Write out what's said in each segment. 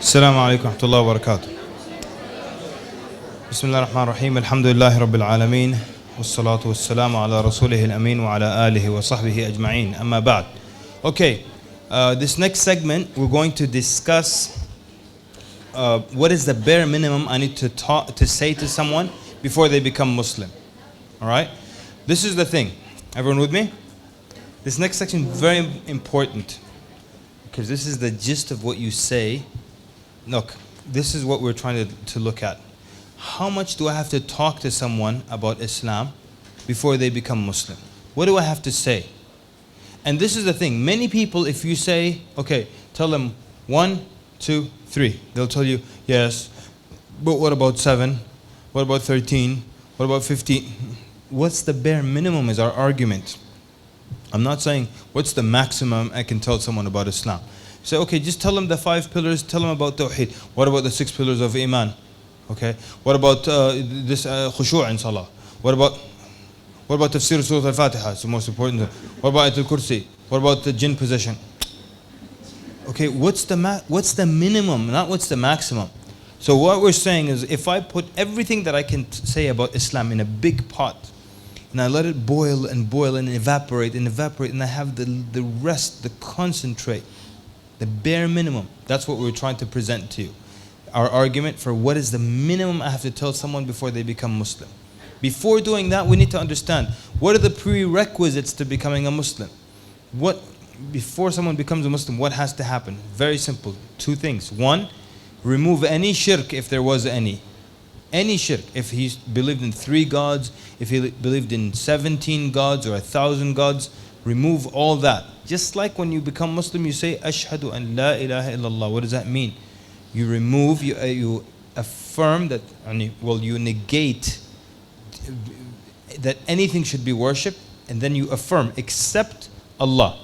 السلام عليكم ورحمة الله وبركاته. بسم الله الرحمن الرحيم. الحمد لله رب العالمين والصلاة والسلام على رسوله الأمين وعلى آله وصحبه أجمعين. أما بعد. Okay, this next segment we're going to discuss what is the bare minimum I need to say to someone before they become Muslim. All right? This is the thing. Everyone with me? This next section is very important because this is the gist of what you say. Look, this is what we're trying to look at. How much do I have to talk to someone about Islam before they become Muslim? What do I have to say? And this is the thing. Many people, if you say, okay, tell them 1, 2, 3, they'll tell you, yes, but what about 7? What about 13? What about 15? What's the bare minimum is our argument. I'm not saying what's the maximum I can tell someone about Islam. Say, okay, just tell them the 5 pillars, tell them about Tawheed. What about the 6 pillars of Iman? Okay, what about this khushu' in Salah? What about tafsir Surah Al-Fatiha? It's the most important. What about Ayatul Kursi? What about the jinn possession? Okay, what's the minimum, not what's the maximum. So what we're saying is, if I put everything that I can say about Islam in a big pot, and I let it boil and evaporate, and I have the rest, the concentrate, the bare minimum. That's what we're trying to present to you. Our argument for what is the minimum I have to tell someone before they become Muslim. Before doing that, we need to understand what are the prerequisites to becoming a Muslim. Before someone becomes a Muslim, what has to happen? Very simple. 2 things. 1, remove any shirk if there was any. Any shirk. If he believed in 3 gods, if he believed in 17 gods or 1,000 gods, remove all that. Just like when you become Muslim, you say, Ashhadu an la ilaha illallah. What does that mean? You remove, you affirm that, you negate that anything should be worshipped, and then you affirm, except Allah.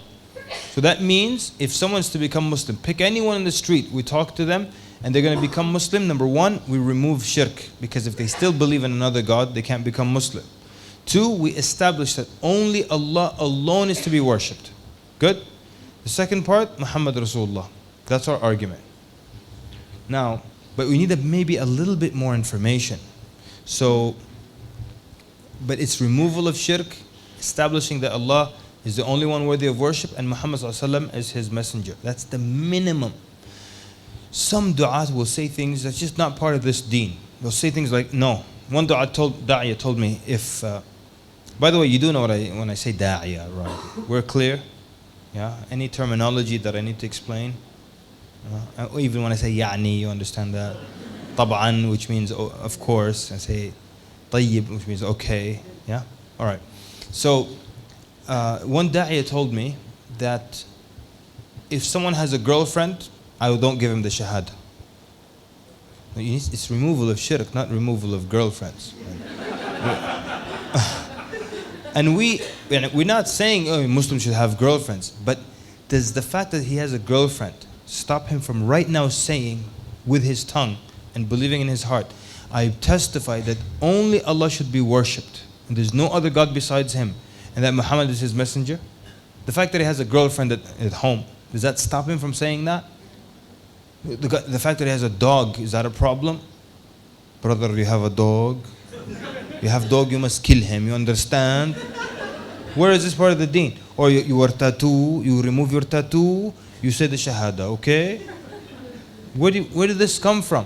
So that means, if someone's to become Muslim, pick anyone in the street, we talk to them, and they're going to become Muslim. Number 1, we remove shirk, because if they still believe in another God, they can't become Muslim. 2, we establish that only Allah alone is to be worshipped. Good? The second part, Muhammad Rasulullah. That's our argument. Now, but we need maybe a little bit more information. So, but it's removal of shirk, establishing that Allah is the only one worthy of worship, and Muhammad ﷺ is his messenger. That's the minimum. Some du'at will say things that's just not part of this deen. They'll say things like, no. One da'iyah told me, if, by the way, you do know when I say da'iyah, right? We're clear? Yeah? Any terminology that I need to explain? Even when I say ya'ni, you understand that. Tab'an, which means of course. I say tayyib, which means okay. Yeah? Alright. So, one da'iyah told me that if someone has a girlfriend, I don't give him the shahada. It's removal of shirk, not removal of girlfriends. And we're not saying Muslims should have girlfriends, but does the fact that he has a girlfriend stop him from right now saying with his tongue and believing in his heart, I testify that only Allah should be worshipped and there's no other God besides him, and that Muhammad is his messenger? The fact that he has a girlfriend at home, does that stop him from saying that? The fact that he has a dog, is that a problem? Brother, you have a dog. You have dog, you must kill him. You understand? Where is this part of the deen? Or your tattoo, you remove your tattoo, you say the shahada, okay? Where did this come from?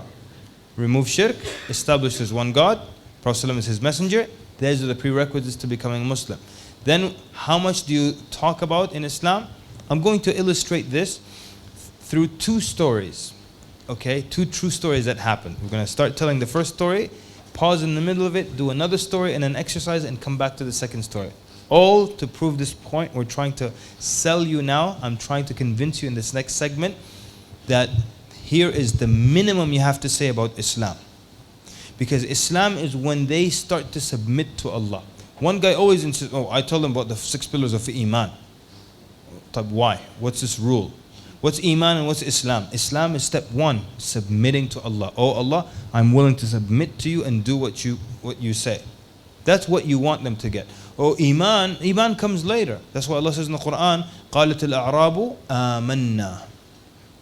Remove shirk, establish there's one God, Prophet ﷺ is his messenger. Those are the prerequisites to becoming Muslim. Then, how much do you talk about in Islam? I'm going to illustrate this through 2 stories, okay? 2 true stories that happened. We're going to start telling the first story, pause in the middle of it, do another story and an exercise, and come back to the second story. All to prove this point. We're trying to sell you now. I'm trying to convince you in this next segment that here is the minimum you have to say about Islam. Because Islam is when they start to submit to Allah. One guy always insists, I tell them about the 6 pillars of Iman. Why? What's this rule? What's Iman and what's Islam? Islam is step 1, submitting to Allah. Oh Allah, I'm willing to submit to you and do what you say. That's what you want them to get. Oh, Iman comes later. That's why Allah says in the Quran, قَالَتِ الْأَعْرَابُ آمَنَّا.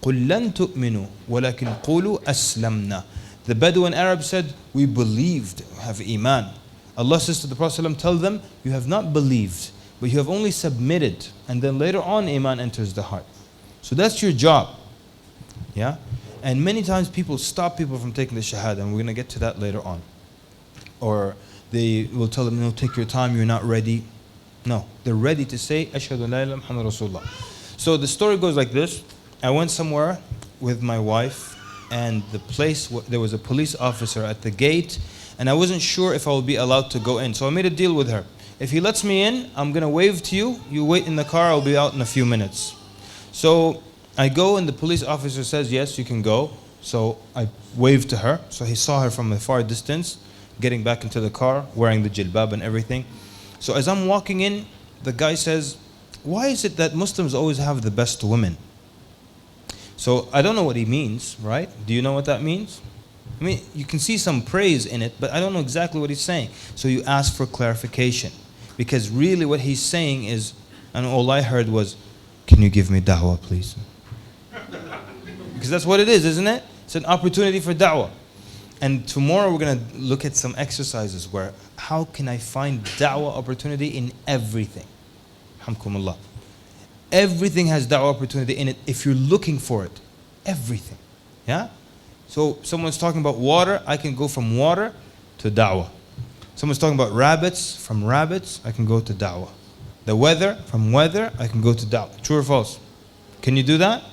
قُلْ لَن تُؤْمِنُوا وَلَكِنْ قُولُوا أَسْلَمْنَا. The Bedouin Arab said, we believed, have iman. Allah says to the Prophet ﷺ, tell them, you have not believed, but you have only submitted. And then later on, iman enters the heart. So that's your job. Yeah? And many times people stop people from taking the shahada, and we're going to get to that later on. Or they will tell them, no, take your time, you're not ready. No, they're ready to say, Ashhadu an la ilaha illallah Muhammad Rasulullah. So the story goes like this. I went somewhere with my wife, and the place, there was a police officer at the gate, and I wasn't sure if I would be allowed to go in. So I made a deal with her. If he lets me in, I'm going to wave to you. You wait in the car, I'll be out in a few minutes. So I go, and the police officer says, yes, you can go. So I waved to her. So he saw her from a far distance, getting back into the car, wearing the jilbab and everything. So as I'm walking in, the guy says, why is it that Muslims always have the best women? So I don't know what he means, right? Do you know what that means? I mean, you can see some praise in it, but I don't know exactly what he's saying. So you ask for clarification. Because really what he's saying is, and all I heard was, can you give me da'wah, please? Because that's what it is, isn't it? It's an opportunity for da'wah. And tomorrow we're going to look at some exercises where, how can I find da'wah opportunity in everything? Alhamdulillah. Everything has da'wah opportunity in it if you're looking for it. Everything. Yeah? So someone's talking about water, I can go from water to da'wah. Someone's talking about rabbits, from rabbits, I can go to da'wah. The weather, from weather, I can go to da'wah. True or false? Can you do that?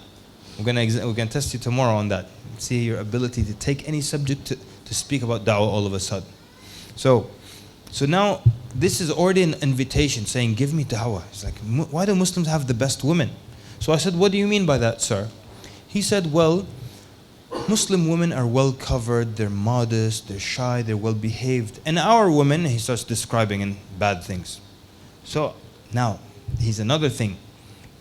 We're going to test you tomorrow on that. See your ability to take any subject to speak about da'wah all of a sudden. So now, this is already an invitation saying, give me da'wah. It's like, why do Muslims have the best women? So I said, what do you mean by that, sir? He said, well, Muslim women are well covered, they're modest, they're shy, they're well behaved. And our women, he starts describing in bad things. So now, here's another thing.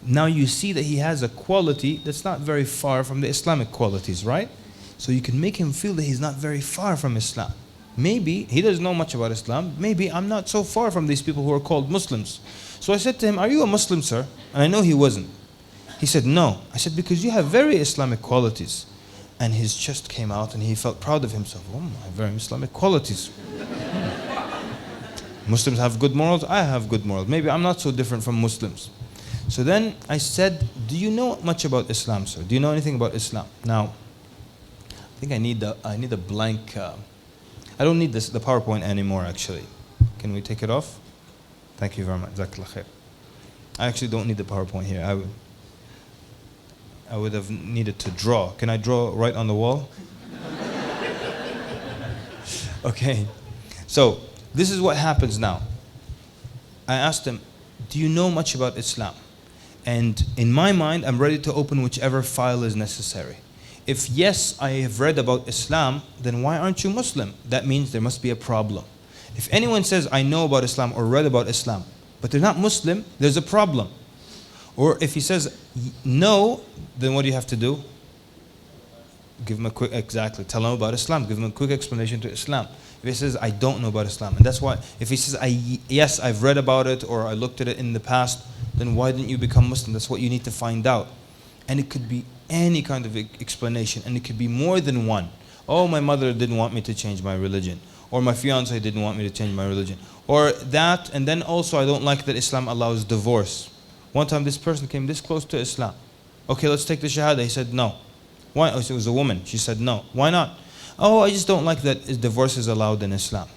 Now you see that he has a quality that's not very far from the Islamic qualities, right? So you can make him feel that he's not very far from Islam. Maybe he doesn't know much about Islam. Maybe I'm not so far from these people who are called Muslims. So I said to him, are you a Muslim, sir? And I know he wasn't. He said, no. I said, because you have very Islamic qualities. And his chest came out and he felt proud of himself. Oh, I have very Islamic qualities. Muslims have good morals. I have good morals. Maybe I'm not so different from Muslims. So then I said, do you know much about Islam, sir? Do you know anything about Islam? Now, I think I need a blank... I don't need the PowerPoint anymore, actually. Can we take it off? Thank you very much. Jazakallah khair. I actually don't need the PowerPoint here. I would have needed to draw. Can I draw right on the wall? Okay. So, this is what happens now. I asked him, do you know much about Islam? And in my mind, I'm ready to open whichever file is necessary. If yes, I have read about Islam, then why aren't you Muslim? That means there must be a problem. If anyone says, I know about Islam or read about Islam, but they're not Muslim, there's a problem. Or if he says no, then what do you have to do? Give him a quick, exactly, tell him about Islam, give him a quick explanation to Islam. If he says, I don't know about Islam, and that's why, if he says, yes, I've read about it or I looked at it in the past, then why didn't you become Muslim? That's what you need to find out. And it could be any kind of explanation, and it could be more than one. Oh, my mother didn't want me to change my religion, or my fiance didn't want me to change my religion, or that, and then also I don't like that Islam allows divorce. One time this person came this close to Islam. Okay, let's take the shahada. He said no. Why? Oh, it was a woman. She said no. Why not? Oh, I just don't like that divorce is allowed in Islam.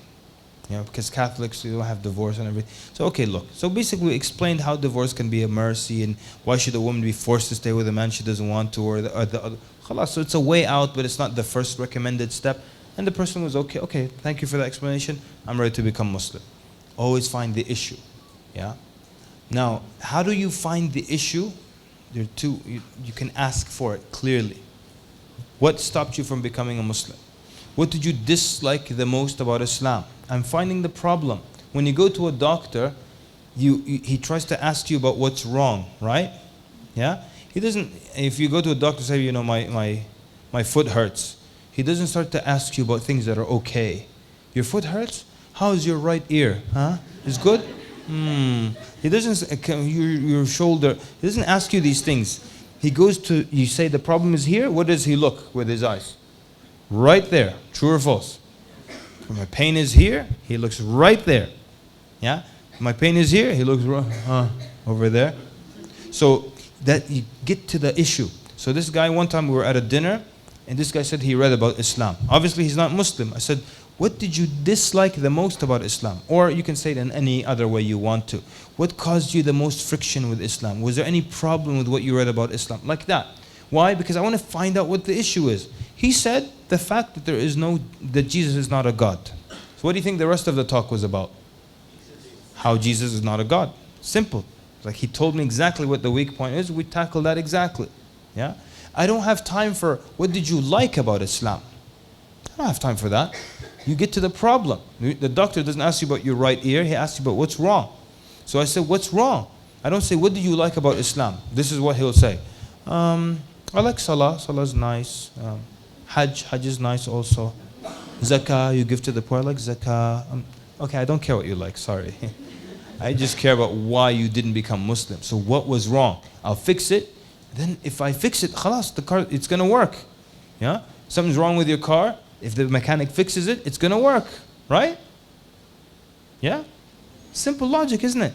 You know, because Catholics, you don't have divorce and everything. So, okay, look. So basically we explained how divorce can be a mercy and why should a woman be forced to stay with a man she doesn't want to, or the other. Khalas, so it's a way out, but it's not the first recommended step. And the person was okay, thank you for the explanation. I'm ready to become Muslim. Always find the issue. Yeah? Now, how do you find the issue? There are two, you can ask for it clearly. What stopped you from becoming a Muslim? What did you dislike the most about Islam? I'm finding the problem. When you go to a doctor, he tries to ask you about what's wrong, right? Yeah? He doesn't, if you go to a doctor, say, you know, my foot hurts. He doesn't start to ask you about things that are okay. Your foot hurts? How's your right ear? Huh? It's good? He doesn't, your shoulder, he doesn't ask you these things. He goes to, you say the problem is here, what does he look with his eyes? Right there. True or false? When my pain is here, he looks right there. Yeah? My pain is here, he looks over there. So that you get to the issue. So this guy, one time we were at a dinner, and this guy said he read about Islam. Obviously he's not Muslim. I said, what did you dislike the most about Islam? Or you can say it in any other way you want to. What caused you the most friction with Islam? Was there any problem with what you read about Islam? Like that. Why? Because I want to find out what the issue is. He said the fact that that Jesus is not a God. So what do you think the rest of the talk was about? How Jesus is not a God. Simple. Like he told me exactly what the weak point is. We tackle that exactly. Yeah. I don't have time for what did you like about Islam. I don't have time for that. You get to the problem. The doctor doesn't ask you about your right ear. He asks you about what's wrong. So I said, what's wrong? I don't say, what do you like about Islam? This is what he'll say. I like Salah. Salah is nice. Hajj is nice also. Zakah, you give to the poor. I like Zakah. Okay, I don't care what you like. Sorry. I just care about why you didn't become Muslim. So what was wrong? I'll fix it. Then if I fix it, khalas, the car, it's going to work. Yeah? Something's wrong with your car. If the mechanic fixes it, it's going to work. Right? Yeah? Simple logic, isn't it?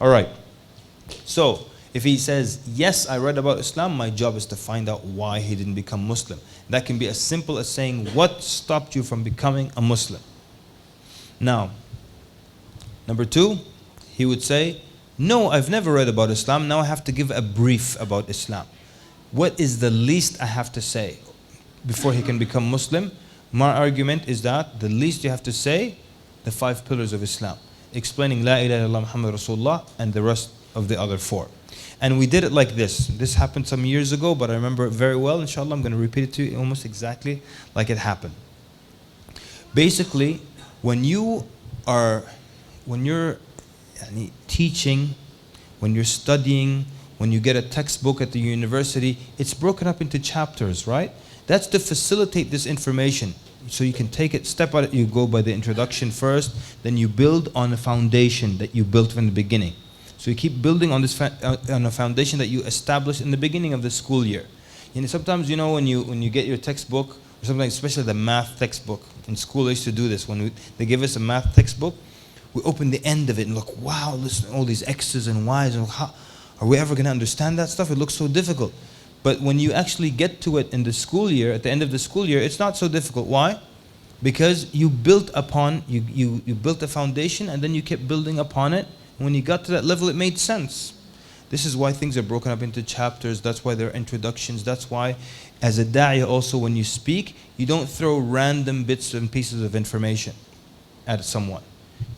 All right. So, if he says, yes, I read about Islam, my job is to find out why he didn't become Muslim. That can be as simple as saying, what stopped you from becoming a Muslim? Now, number two, he would say, no, I've never read about Islam. Now I have to give a brief about Islam. What is the least I have to say before he can become Muslim? My argument is that the least you have to say, the 5 pillars of Islam, explaining La ilaha illallah Muhammad Rasulullah and the rest of the other 4. And we did it like this. This happened some years ago, but I remember it very well. Inshallah, I'm going to repeat it to you almost exactly like it happened. Basically, when you're teaching, when you're studying, when you get a textbook at the university, it's broken up into chapters, right? That's to facilitate this information. So you can take it step by step. You go by the introduction first, then you build on a foundation that you built from the beginning. So you keep building on this on a foundation that you established in the beginning of the school year. And sometimes, you know, when you get your textbook, or something, especially the math textbook, in school I used to do this. When they give us a math textbook, we open the end of it and look, wow, listen, all these X's and Y's, and how are we ever going to understand that stuff? It looks so difficult. But when you actually get to it in the school year, at the end of the school year, it's not so difficult. Why? Because you built upon, you built a foundation, and then you kept building upon it. And when you got to that level, it made sense. This is why things are broken up into chapters. That's why there are introductions. That's why, as a da'iyah also, when you speak, you don't throw random bits and pieces of information at someone.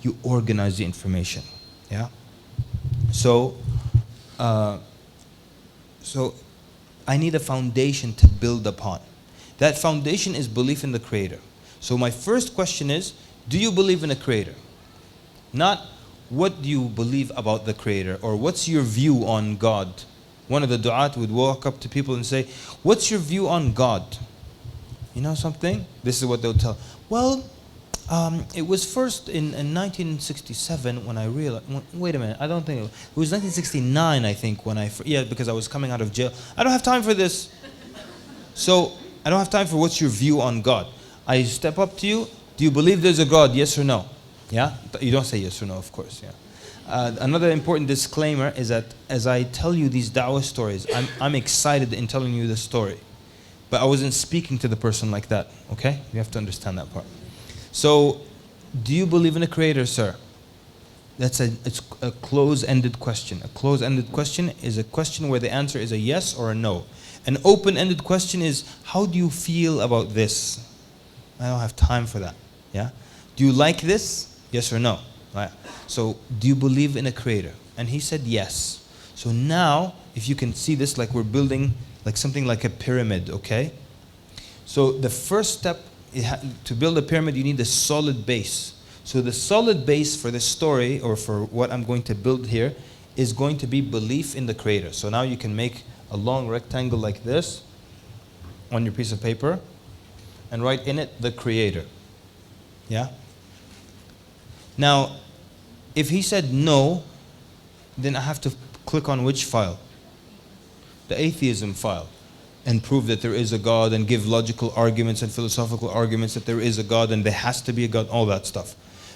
You organize the information. Yeah? So I need a foundation to build upon. That foundation is belief in the Creator. So my first question is, do you believe in a Creator? Not, what do you believe about the Creator? Or what's your view on God? One of the du'at would walk up to people and say, what's your view on God? You know something? This is what they'll tell. Well, it was first in 1967 when I realized, wait a minute, I don't think, it was 1969 I think when because I was coming out of jail. I don't have time for this. So, I don't have time for what's your view on God. I step up to you, do you believe there's a God, yes or no? Yeah? You don't say yes or no, of course, yeah. Another important disclaimer is that as I tell you these da'wah stories, I'm excited in telling you the story. But I wasn't speaking to the person like that, okay? You have to understand that part. So, do you believe in a Creator, sir? It's a close-ended question. A close-ended question is a question where the answer is a yes or a no. An open-ended question is, how do you feel about this? I don't have time for that. Yeah? Do you like this? Yes or no? Right. So, do you believe in a Creator? And he said yes. So now, if you can see this, like we're building like something like a pyramid, okay? So the first step, to build a pyramid, you need a solid base. So the solid base for this story, or for what I'm going to build here, is going to be belief in the Creator. So now you can make a long rectangle like this on your piece of paper and write in it the Creator. Yeah? Now, if he said no, then I have to click on which file? The the atheism file and prove that there is a God and give logical arguments and philosophical arguments that there is a God and there has to be a God, all that stuff.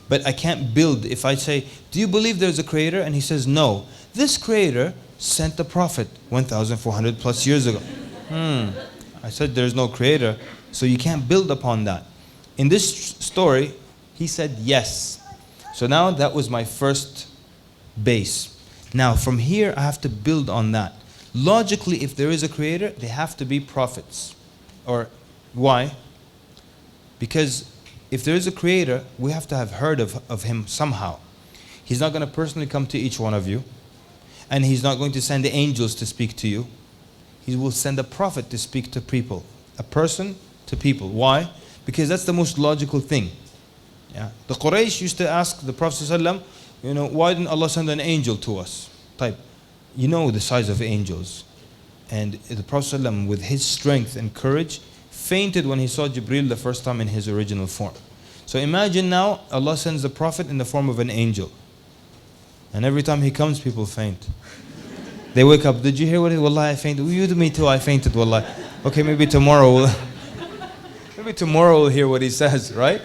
But I can't build, if I say, do you believe there's a creator? And he says, no. This creator sent a prophet 1,400 plus years ago. I said there's no creator, so you can't build upon that. In this story, he said yes. So now that was my first base. Now from here I have to build on that. Logically, if there is a creator, they have to be prophets. Or why? Because if there is a creator, we have to have heard of him somehow. He's not going to personally come to each one of you. And he's not going to send the angels to speak to you. He will send a prophet to speak to people. A person to people. Why? Because that's the most logical thing. Yeah. The Quraysh used to ask the Prophet ﷺ, why didn't Allah send an angel to us? Type. You know the size of angels. And the Prophet ﷺ, with his strength and courage, fainted when he saw Jibreel the first time in his original form. So imagine now Allah sends the Prophet in the form of an angel. And every time he comes, people faint. They wake up, did you hear what he, Wallahi I fainted. You do me too, I fainted, Wallahi. Okay, maybe tomorrow we'll hear what he says, right?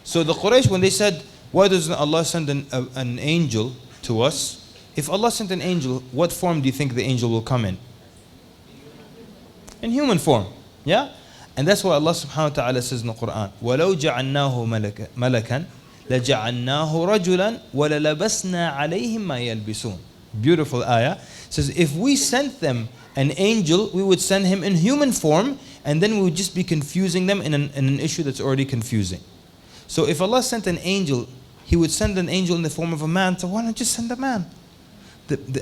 So the Quraysh, when they said, why doesn't Allah send an angel to us? If Allah sent an angel, what form do you think the angel will come in? In human form, yeah? And that's why Allah subhanahu wa ta'ala says in the Quran, وَلَوْ جَعَلْنَاهُ مَلَكًا لَجَعَلْنَاهُ رَجُلًا وَلَلَبَسْنَا عَلَيْهِمْ مَا يَلْبِسُونَ. Beautiful ayah. It says, if we sent them an angel, we would send him in human form, and then we would just be confusing them in an issue that's already confusing. So if Allah sent an angel, He would send an angel in the form of a man, so why not just send a man?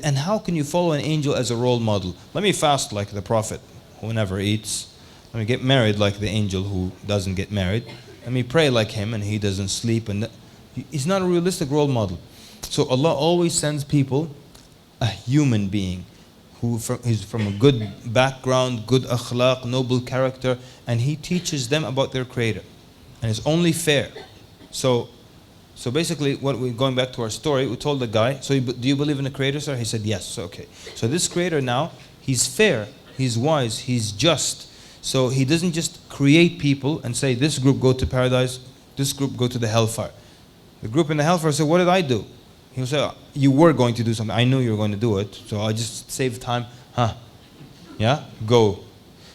And how can you follow an angel as a role model? Let me fast like the Prophet who never eats. Let me get married like the angel who doesn't get married. Let me pray like him and he doesn't sleep. And he's not a realistic role model. So Allah always sends people a human being who is from a good background, good akhlaq, noble character, and He teaches them about their Creator. And it's only fair. So basically, going back to our story, we told the guy, so do you believe in a Creator, sir? He said, yes. Okay. So this Creator now, He's fair, He's wise, He's just. So He doesn't just create people and say, this group go to paradise, this group go to the hellfire. The group in the hellfire said, what did I do? He'll say, you were going to do something. I knew you were going to do it, so I just saved time. Yeah? Go.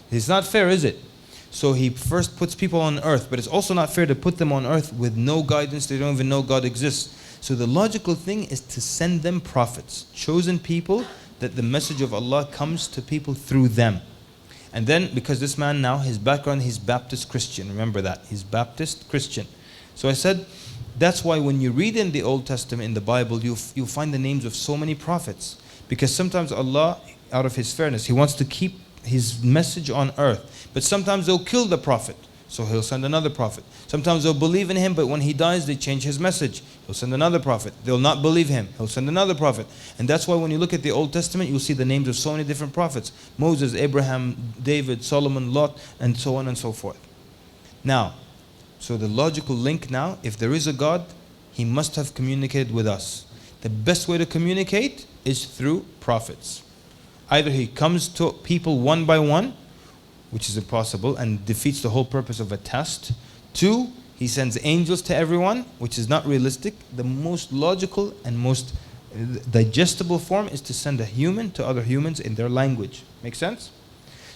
It's not fair, is it? So He first puts people on earth, but it's also not fair to put them on earth with no guidance. They don't even know God exists. So the logical thing is to send them prophets, chosen people, that the message of Allah comes to people through them. And then, because this man now, his background, he's Baptist Christian. Remember that. He's Baptist Christian. So I said, that's why when you read in the Old Testament, in the Bible, you'll find the names of so many prophets. Because sometimes Allah, out of His fairness, He wants to keep His message on earth. But sometimes they'll kill the prophet, so He'll send another prophet. Sometimes they'll believe in him, but when he dies, they change his message. He'll send another prophet. They'll not believe him. He'll send another prophet. And that's why when you look at the Old Testament, you'll see the names of so many different prophets. Moses, Abraham, David, Solomon, Lot, and so on and so forth. Now, so the logical link now, if there is a God, He must have communicated with us. The best way to communicate is through prophets. Either He comes to people one by one, which is impossible and defeats the whole purpose of a test. 2, He sends angels to everyone, which is not realistic. The most logical and most digestible form is to send a human to other humans in their language. Make sense?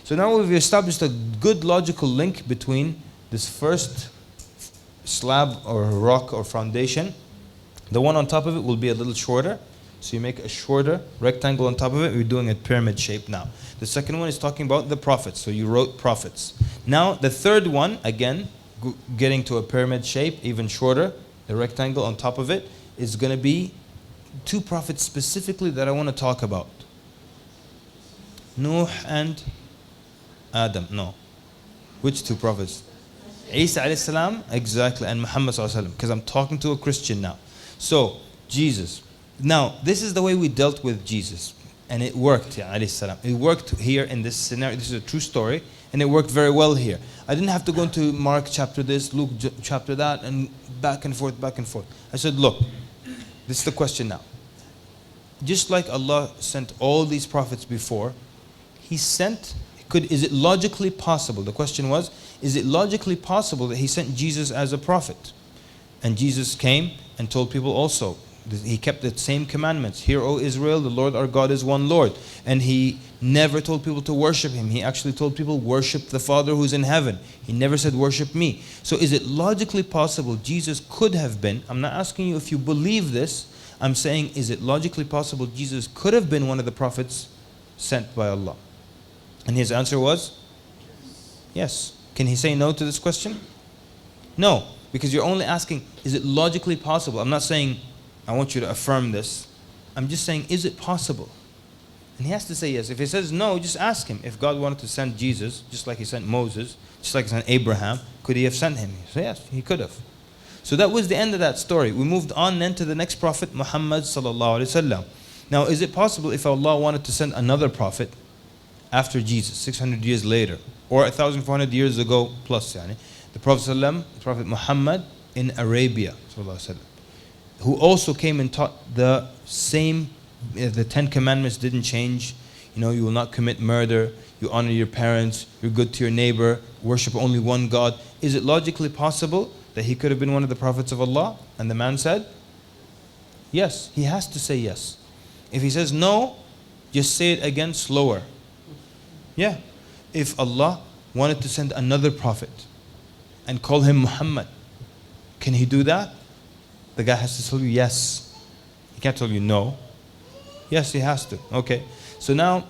So now we've established a good logical link between this first slab or rock or foundation. The one on top of it will be a little shorter. So you make a shorter rectangle on top of it. We're doing a pyramid shape now. The second one is talking about the prophets. So you wrote prophets. Now the third one, again, getting to a pyramid shape, even shorter, the rectangle on top of it, is going to be 2 prophets specifically that I want to talk about. Nuh and Adam. No. Which 2 prophets? Isa alayhi salam, exactly, and Muhammad sallallahu alayhi wa sallam, because I'm talking to a Christian now. So, Jesus. Now, this is the way we dealt with Jesus. And it worked, alayhi salam. It worked here in this scenario. This is a true story. And it worked very well here. I didn't have to go into Mark chapter this, Luke chapter that, and back and forth, back and forth. I said, look, this is the question now. Just like Allah sent all these prophets before, he sent, is it logically possible? The question was, is it logically possible that he sent Jesus as a prophet? And Jesus came and told people also, he kept the same commandments. Hear, O Israel, the Lord our God is one Lord. And he never told people to worship him. He actually told people, worship the Father who's in heaven. He never said, worship me. So is it logically possible Jesus could have been, I'm not asking you if you believe this, I'm saying, is it logically possible Jesus could have been one of the prophets sent by Allah? And his answer was, yes. Can he say no to this question? No, because you're only asking, is it logically possible? I'm not saying, I want you to affirm this. I'm just saying, is it possible? And he has to say yes. If he says no, just ask him. If God wanted to send Jesus, just like he sent Moses, just like he sent Abraham, could he have sent him? He said, yes, he could have. So that was the end of that story. We moved on then to the next prophet, Muhammad sallallahu alaihi wasallam. Now, is it possible if Allah wanted to send another prophet after Jesus, 600 years later, or 1,400 years ago plus, the Prophet sallam, the Prophet Muhammad in Arabia, sallallahu alaihi wasallam, who also came and taught the same, the 10 commandments didn't change. You will not commit murder, you honor your parents, you're good to your neighbor, worship only one God. Is it logically possible that he could have been one of the prophets of Allah? And the man said, yes. He has to say yes. If he says no, just say it again slower. Yeah. If Allah wanted to send another prophet and call him Muhammad, can he do that? The guy has to tell you yes. He can't tell you no. Yes, he has to. Okay. So now,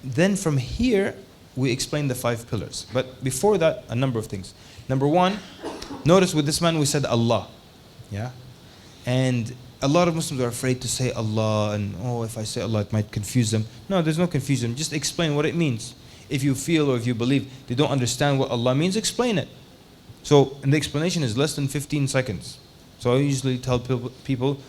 then from here, we explain the 5 pillars. But before that, a number of things. Number 1, notice with this man we said Allah. Yeah? And a lot of Muslims are afraid to say Allah, and if I say Allah, it might confuse them. No, there's no confusion. Just explain what it means. If you feel or if you believe they don't understand what Allah means, explain it. So, and the explanation is less than 15 seconds. So I usually tell people,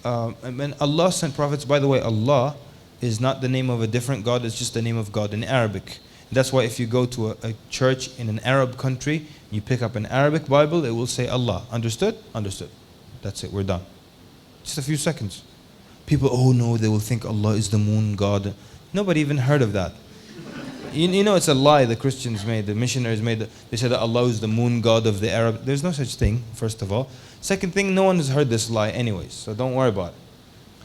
when Allah sent prophets, by the way, Allah is not the name of a different God, it's just the name of God in Arabic. That's why if you go to a church in an Arab country, you pick up an Arabic Bible, it will say Allah. Understood? Understood. That's it, we're done. Just a few seconds. People, oh no, they will think Allah is the moon God. Nobody even heard of that. You know it's a lie the Christians made, the missionaries made. They said that Allah is the moon God of the Arab. There's no such thing, first of all. Second thing, no one has heard this lie anyways, so don't worry about it.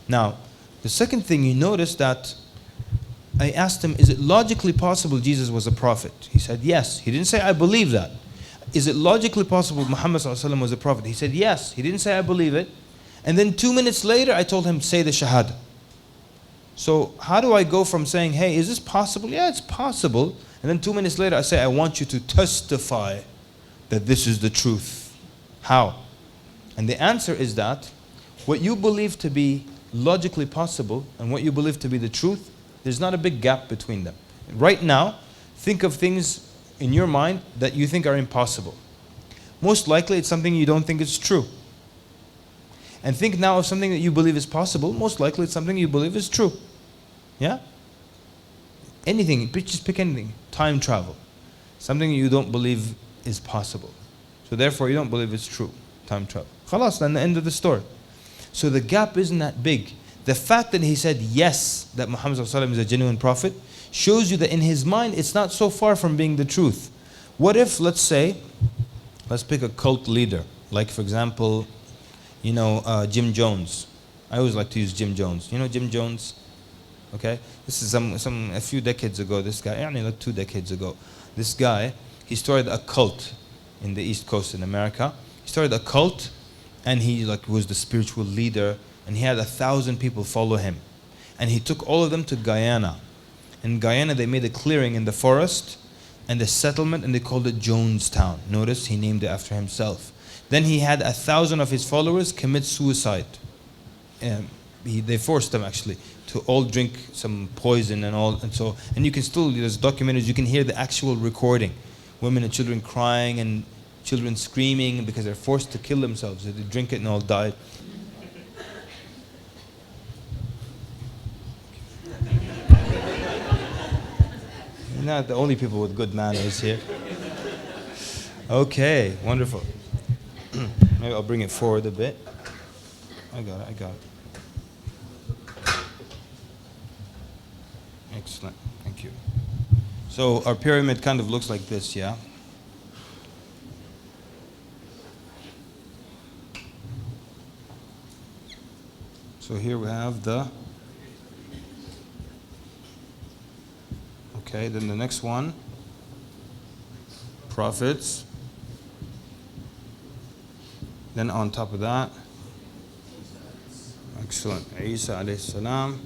Now, the second thing, you notice that I asked him, is it logically possible Jesus was a prophet? He said yes. He didn't say, I believe that. Is it logically possible Muhammad was a prophet? He said yes. He didn't say, I believe it. And then 2 minutes later, I told him, say the Shahada. So how do I go from saying, hey, is this possible? Yeah, it's possible. And then 2 minutes later, I say, I want you to testify that this is the truth. How? And the answer is that what you believe to be logically possible and what you believe to be the truth, there's not a big gap between them. Right now, think of things in your mind that you think are impossible. Most likely, it's something you don't think is true. And think now of something that you believe is possible. Most likely, it's something you believe is true. Yeah? Anything, just pick anything. Time travel. Something you don't believe is possible. So therefore, you don't believe it's true. Time travel. Khalas, then the end of the story. So the gap isn't that big. The fact that he said yes, that Muhammad is a genuine prophet, shows you that in his mind, it's not so far from being the truth. What if, let's say, let's pick a cult leader. Like, for example, Jim Jones. I always like to use Jim Jones. You know Jim Jones? Okay? This is a few decades ago, this guy, like 2 decades ago. This guy, he started a cult in the East Coast in America. He started a cult, and he was the spiritual leader, and he had 1,000 people follow him. And he took all of them to Guyana. In Guyana, they made a clearing in the forest and a settlement, and they called it Jonestown. Notice, he named it after himself. Then he had 1,000 of his followers commit suicide. They forced them actually to all drink some poison and you can still, there's documentaries, you can hear the actual recording. Women and children crying and children screaming because they're forced to kill themselves. They drink it and all died. You're not the only people with good manners here. Okay, wonderful. Maybe I'll bring it forward a bit. I got it. Excellent. Thank you. So our pyramid kind of looks like this, yeah? So here we have the... Okay, then the next one. Prophets. Then on top of that, excellent, Isa alayhi salam.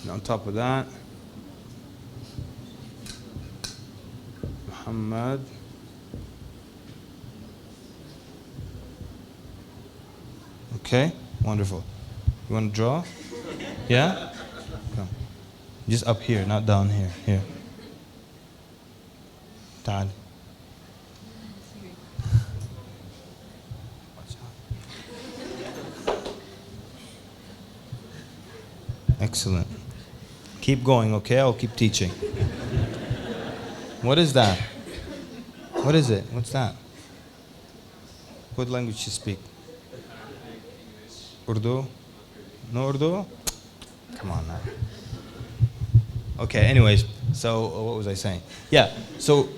And on top of that, Muhammad. Okay, wonderful. You want to draw? Yeah? Come. Just up here, not down here. Here. تعال. Excellent. Keep going, okay? I'll keep teaching. What is that? What is it? What's that? What language you speak? Urdu? No Urdu? Come on now. Okay, anyways, so what was I saying? Yeah, so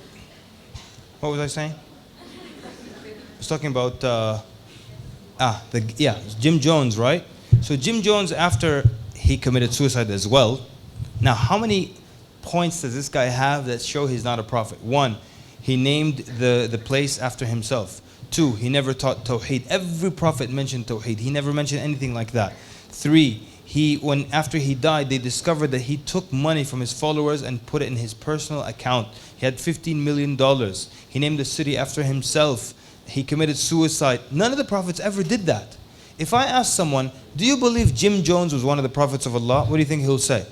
what was I saying? I was talking about Jim Jones, right? So Jim Jones, after he committed suicide as well. Now, how many points does this guy have that show he's not a prophet? 1, he named the place after himself. 2, he never taught Tawheed. Every prophet mentioned Tawheed. He never mentioned anything like that. 3, after he died, they discovered that he took money from his followers and put it in his personal account. He had $15 million. He named the city after himself. He committed suicide. None of the prophets ever did that. If I ask someone, do you believe Jim Jones was one of the prophets of Allah? What do you think he'll say?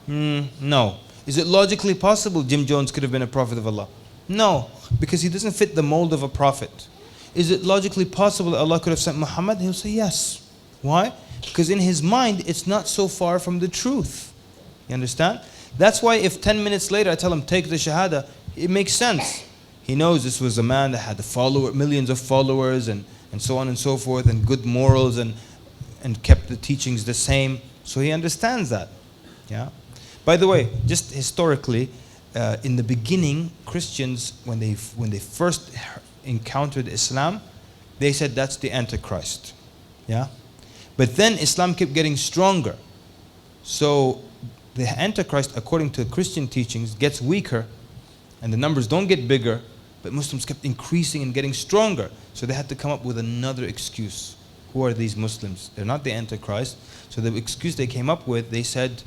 No. Is it logically possible Jim Jones could have been a prophet of Allah? No, because he doesn't fit the mold of a prophet. Is it logically possible that Allah could have sent Muhammad? He'll say yes. Why? Because in his mind, it's not so far from the truth. You understand? That's why if 10 minutes later I tell him, take the Shahada, it makes sense. He knows this was a man that had millions of followers and so on and so forth, and good morals, and kept the teachings the same. So he understands that. Yeah. By the way, just historically, in the beginning, Christians, when they first encountered Islam, they said that's the Antichrist. Yeah. But then Islam kept getting stronger. So the Antichrist, according to Christian teachings, gets weaker, and the numbers don't get bigger. But Muslims kept increasing and getting stronger. So they had to come up with another excuse. Who are these Muslims? They're not the Antichrist. So the excuse they came up with, they said,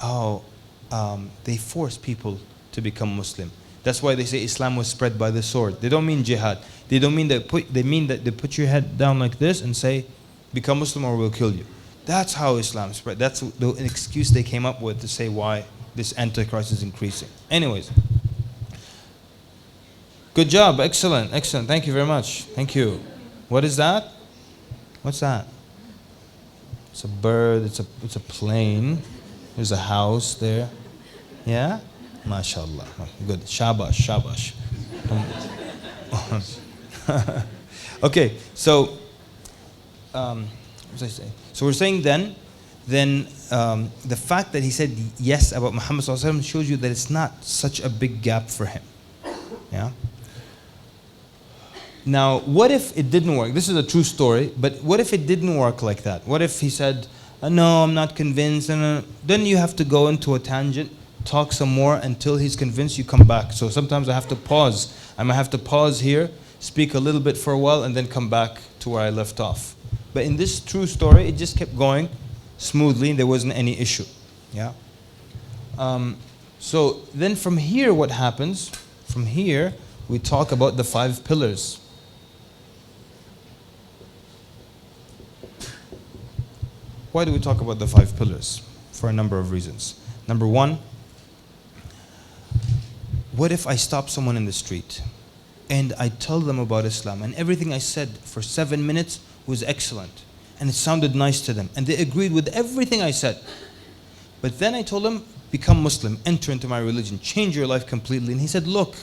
they force people to become Muslim. That's why they say Islam was spread by the sword. They don't mean jihad. They mean that they put your head down like this and say, become Muslim or we'll kill you. That's how Islam spread. That's the excuse they came up with to say why this Antichrist is increasing. Anyways. Good job. Excellent. Excellent. Thank you very much. Thank you. What is that? What's that? It's a bird. It's a plane. There's a house there. Yeah? MashaAllah. Good. Shabash. Shabash. Okay. So, what was I saying? So we're saying then the fact that he said yes about Muhammad ﷺ shows you that it's not such a big gap for him. Yeah? Now, what if it didn't work? This is a true story, but what if it didn't work like that? What if he said, no, I'm not convinced? Then you have to go into a tangent, talk some more until he's convinced, you come back. So sometimes I have to pause. I might have to pause here, speak a little bit for a while, and then come back to where I left off. But in this true story, it just kept going smoothly, and there wasn't any issue. Yeah. So then from here, what happens? From here, we talk about the 5 pillars. Why do we talk about the 5 pillars? For a number of reasons. Number 1, what if I stop someone in the street and I tell them about Islam and everything I said for 7 minutes was excellent and it sounded nice to them and they agreed with everything I said. But then I told them, become Muslim, enter into my religion, change your life completely. And he said, look,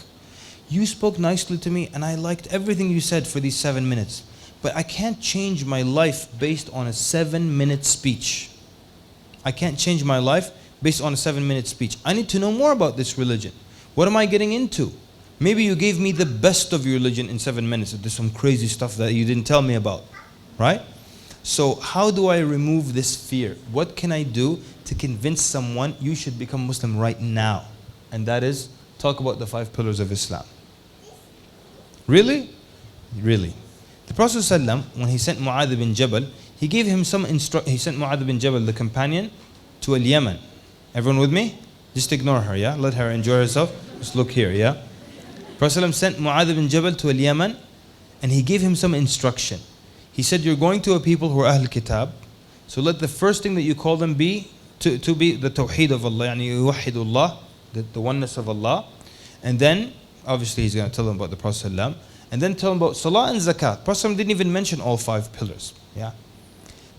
you spoke nicely to me and I liked everything you said for these 7 minutes. But I can't change my life based on a 7-minute speech. I can't change my life based on a 7-minute speech. I need to know more about this religion. What am I getting into? Maybe you gave me the best of your religion in 7 minutes. There's some crazy stuff that you didn't tell me about, right? So how do I remove this fear? What can I do to convince someone you should become Muslim right now? And that is, talk about the 5 pillars of Islam. Really? Really. The Prophet ﷺ, when he sent Mu'adh bin Jabal, he gave him some he sent Mu'adh bin Jabal, the companion, to Al-Yaman. Everyone with me? Just ignore her, yeah? Let her enjoy herself. Just look here, yeah? Prophet ﷺ sent Mu'adh bin Jabal to Al-Yaman, and he gave him some instruction. He said, you're going to a people who are Ahl Kitab, so let the first thing that you call them be to be the Tawheed of Allah, yani yuwahidullah, the oneness of Allah. And then, obviously he's going to tell them about the Prophet ﷺ, and then tell them about Salah and Zakat. Prophet ﷺ didn't even mention all 5 pillars, yeah?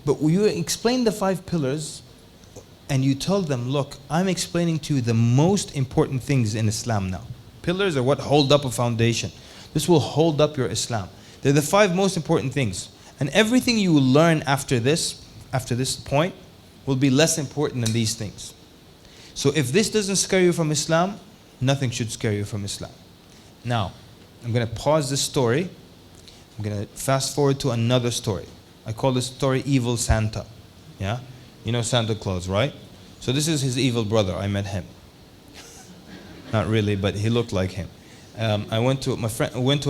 But you explain the 5 pillars, and you tell them, look, I'm explaining to you the most important things in Islam now. Pillars are what hold up a foundation. This will hold up your Islam. They're the 5 most important things. And everything you will learn after this point, will be less important than these things. So if this doesn't scare you from Islam, nothing should scare you from Islam. Now, I'm going to pause this story. I'm going to fast forward to another story. I call this story Evil Santa. Yeah? You know Santa Claus, right? So this is his evil brother. I met him. Not really, but he looked like him. I went to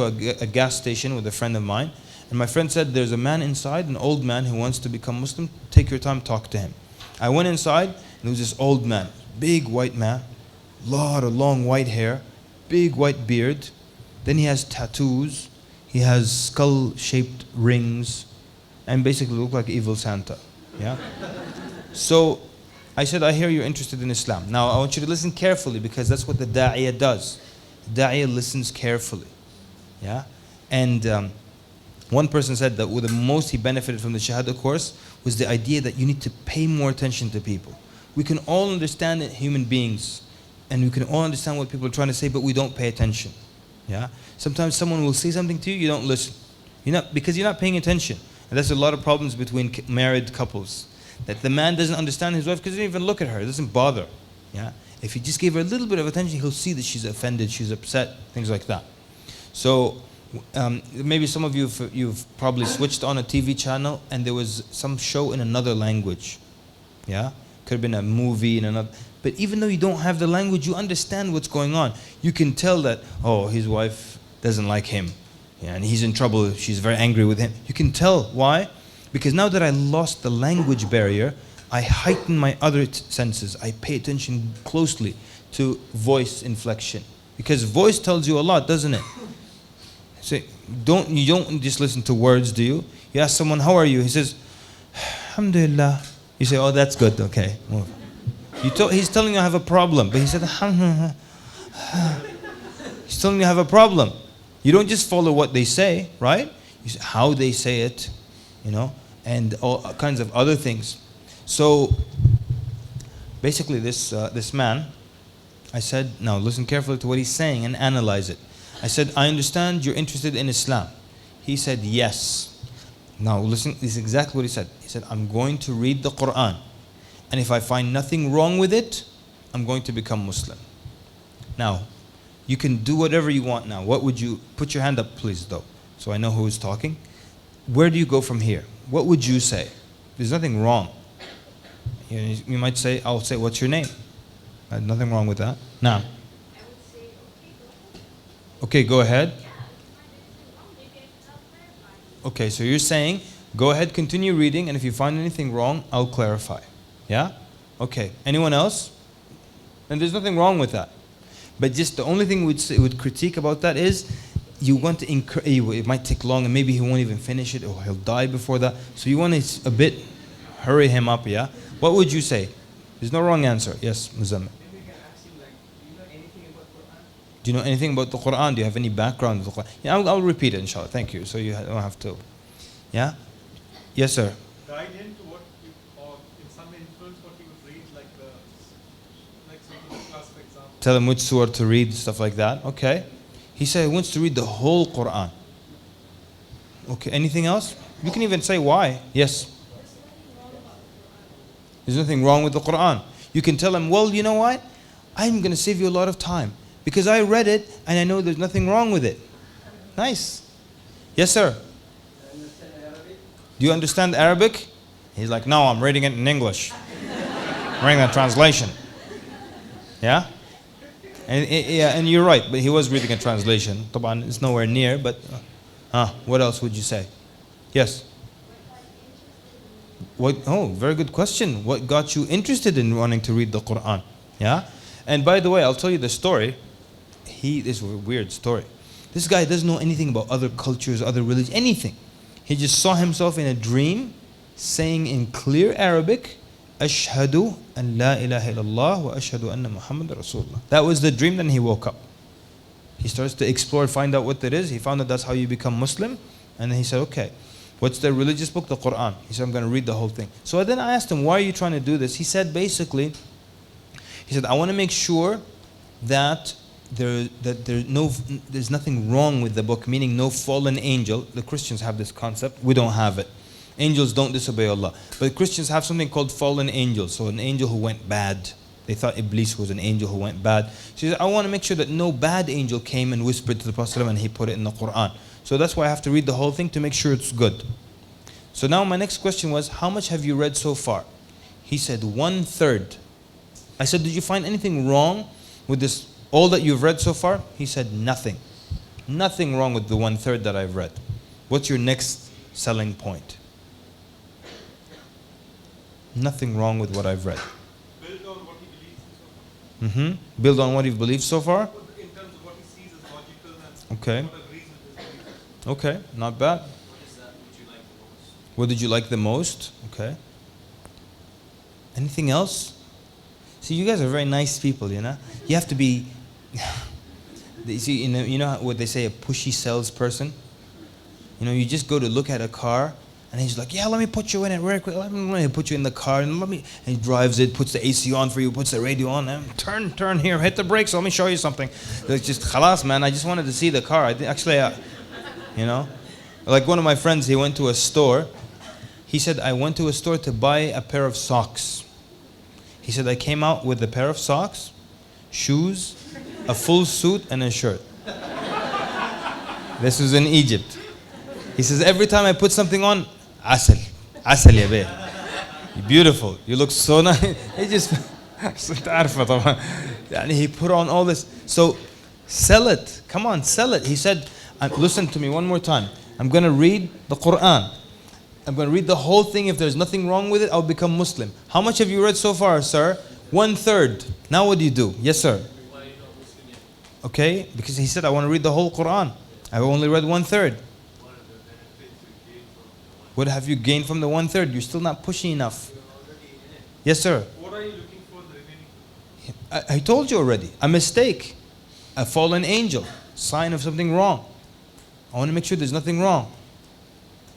a gas station with a friend of mine, and my friend said, there's a man inside, an old man who wants to become Muslim. Take your time, talk to him. I went inside, and there was this old man, big white man, lot of long white hair, big white beard. Then he has tattoos, he has skull-shaped rings, and basically looked like evil Santa. Yeah. So I said, I hear you're interested in Islam. Now I want you to listen carefully, because that's what the da'iyah does. The da'iyah listens carefully. Yeah. And one person said that the most he benefited from the Shahada course was the idea that you need to pay more attention to people. We can all understand human beings, and we can all understand what people are trying to say, but we don't pay attention. Yeah. Sometimes someone will say something to you, you don't listen. Because you're not paying attention. And that's a lot of problems between married couples. That the man doesn't understand his wife because he doesn't even look at her. It doesn't bother. Yeah. If he just gave her a little bit of attention, he'll see that she's offended, she's upset, things like that. So maybe some of you, you've probably switched on a TV channel and there was some show in another language. Yeah. Could have been a movie in another. But even though you don't have the language, you understand what's going on. You can tell that, oh, his wife doesn't like him. Yeah, and he's in trouble. She's very angry with him. You can tell. Why? Because now that I lost the language barrier, I heighten my other senses. I pay attention closely to voice inflection. Because voice tells you a lot, doesn't it? So you don't just listen to words, do you? You ask someone, how are you? He says, Alhamdulillah. You say, oh, that's good, okay. He's telling you I have a problem. But he said, Alhamdulillah. He's telling you I have a problem. You don't just follow what they say, right? You say how they say it, and all kinds of other things. So basically this man, I said, now listen carefully to what he's saying and analyze it. I said, I understand you're interested in Islam. He said, yes. Now listen, this is exactly what he said. He said, I'm going to read the Quran. And if I find nothing wrong with it, I'm going to become Muslim. Now, you can do whatever you want now. What would you, put your hand up please though, so I know who is talking. Where do you go from here? What would you say? There's nothing wrong. You might say, I'll say, what's your name? Nothing wrong with that. Now. Okay, go ahead. Okay, so you're saying, go ahead, continue reading, and if you find anything wrong, I'll clarify. Yeah? Okay. Anyone else? And there's nothing wrong with that. But just the only thing would critique about that is you want to it might take long and maybe he won't even finish it or he'll die before that. So you want to a bit hurry him up, yeah? What would you say? There's no wrong answer. Yes, Muzammil. Maybe you can ask him do you know anything about Quran? Do you know anything about the Quran? Do you have any background with the Quran? Yeah, I'll repeat it inshallah. Thank you. So you don't have to. Yeah? Yes, sir. Guide him to what or in some influence what he would read, like Surah Class, for example. Tell him which surah to read, stuff like that. Okay. He said he wants to read the whole Quran. Okay. Anything else? You can even say why. Yes. There's nothing wrong with the Quran. You can tell him, well, you know what? I'm going to save you a lot of time because I read it and I know there's nothing wrong with it. Nice. Yes, sir. Do you understand Arabic? He's like, no, I'm reading it in English. I'm reading the translation. Yeah? And you're right, but he was reading a translation. طبعا it's nowhere near, but what else would you say? Yes? Oh, very good question. What got you interested in wanting to read the Quran? Yeah? And by the way, I'll tell you the story. This is a weird story. This guy doesn't know anything about other cultures, other religions, anything. He just saw himself in a dream saying in clear Arabic, Ashhadu an la ilaha illallah wa ashhadu anna Muhammad Rasulullah. That was the dream. Then he woke up. He starts to explore, find out what that is. He found that that's how you become Muslim. And then he said, okay, what's the religious book? The Quran. He said, I'm going to read the whole thing. So then I asked him, why are you trying to do this? He said, basically, I want to make sure that there's nothing wrong with the book, meaning no fallen angel. The Christians have this concept. We don't have it. Angels don't disobey Allah. But Christians have something called fallen angels. So an angel who went bad. They thought Iblis was an angel who went bad. So he said, I want to make sure that no bad angel came and whispered to the Prophet and he put it in the Quran. So that's why I have to read the whole thing to make sure it's good. So now my next question was, how much have you read so far? He said 1/3. I said, did you find anything wrong with this, all that you've read so far? He said, nothing. Nothing wrong with the 1/3 that I've read. What's your next selling point? Nothing wrong with what I've read. Build on what he believes in so far. Build on what he believes so far? In terms of what he sees as logical and Okay. what agrees with his beliefs. Okay, not bad. What did you like the most? Okay. Anything else? See, you guys are very nice people, you know? You have to be, you know what they say, a pushy salesperson? You know, you just go to look at a car, and he's like, yeah, let me put you in it very quick. Let me put you in the car, and he drives it, puts the AC on for you, puts the radio on, and turn here, hit the brakes, let me show you something. It's just, khalas, man, I just wanted to see the car. You know? Like one of my friends, he went to a store. He said, I went to a store to buy a pair of socks. He said, I came out with a pair of socks, shoes, a full suit, and a shirt. This was in Egypt. He says, every time I put something on, asal ya beh. You're beautiful. You look so nice. He just, he put on all this. So sell it. Come on, sell it. He said, listen to me one more time. I'm going to read the Quran. I'm going to read the whole thing. If there's nothing wrong with it, I'll become Muslim. How much have you read so far, sir? 1/3. Now what do you do? Yes, sir. Okay, because he said, I want to read the whole Quran. I've only read 1/3. What have you gained from the 1/3? You're still not pushing enough. Yes, sir. What are you looking for in the remaining? I told you already. A mistake. A fallen angel. Sign of something wrong. I want to make sure there's nothing wrong.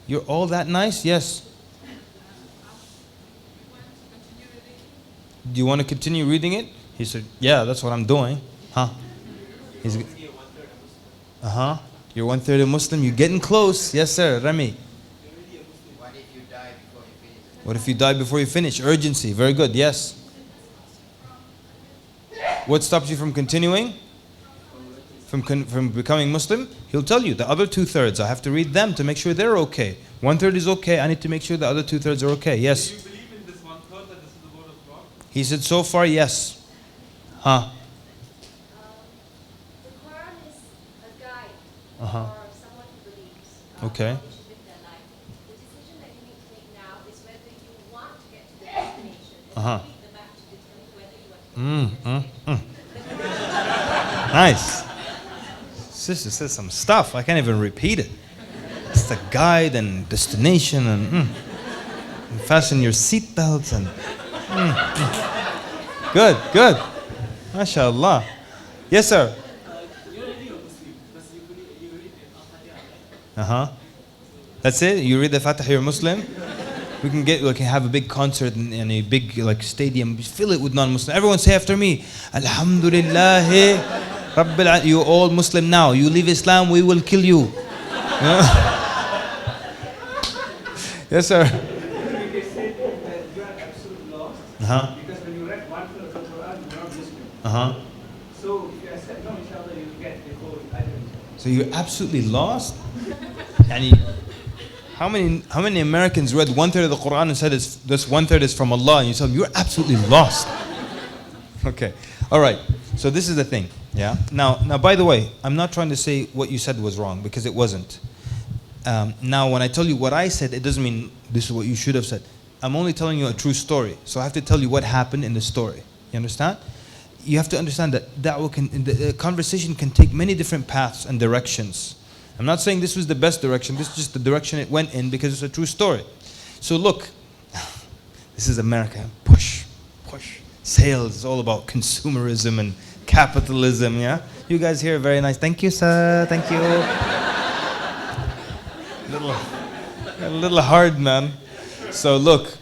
You're all that nice? Yes. Do you want to continue reading it? He said, yeah, that's what I'm doing. Huh? You're 1/3 a Muslim. You're getting close. Yes, sir. Rami. What if you die before you finish? Urgency. Very good. Yes. What stops you from continuing? From becoming Muslim? He'll tell you the other 2/3. I have to read them to make sure they're okay. 1/3 is okay. I need to make sure the other 2/3 are okay. Yes. Do you believe in this 1/3 that this is the word of God? He said, so far, yes. Huh? The Quran is a guide Uh-huh. for someone who believes Okay. how they should live their life. The decision that you need to make now is whether you want to get to the destination. And Uh-huh. you read the map to determine whether you want to get to the destination. Nice. Sister says some stuff. I can't even repeat it. It's the guide and destination and fasten your seatbelts and Good, good. MashaAllah. Yes, sir. You're already a Muslim because you read the Al-Fatiha, right? Uh-huh. That's it? You read the Fatiha, you're Muslim? We can have a big concert in a big stadium. Fill it with non-Muslims. Everyone say after me, Alhamdulillah. You all Muslim now. You leave Islam, we will kill you. Yes, sir. They say that you are absolute lost because when you read 1/3 Uh-huh. So if you accept no, inshallah, you get the whole item. So you're absolutely lost? Yani, how many Americans read 1/3 of the Quran and said this 1/3 is from Allah, and you tell them you're absolutely lost? Okay. All right. So this is the thing. Yeah. Now, by the way, I'm not trying to say what you said was wrong, because it wasn't. Now, when I tell you what I said, it doesn't mean this is what you should have said. I'm only telling you a true story. So I have to tell you what happened in the story. You understand? You have to understand that the conversation can take many different paths and directions. I'm not saying this was the best direction. This is just the direction it went in, because it's a true story. So look, this is America. Push. Sales is all about consumerism and capitalism, yeah? You guys here are very nice. Thank you, sir. Thank you. A little hard, man. So look,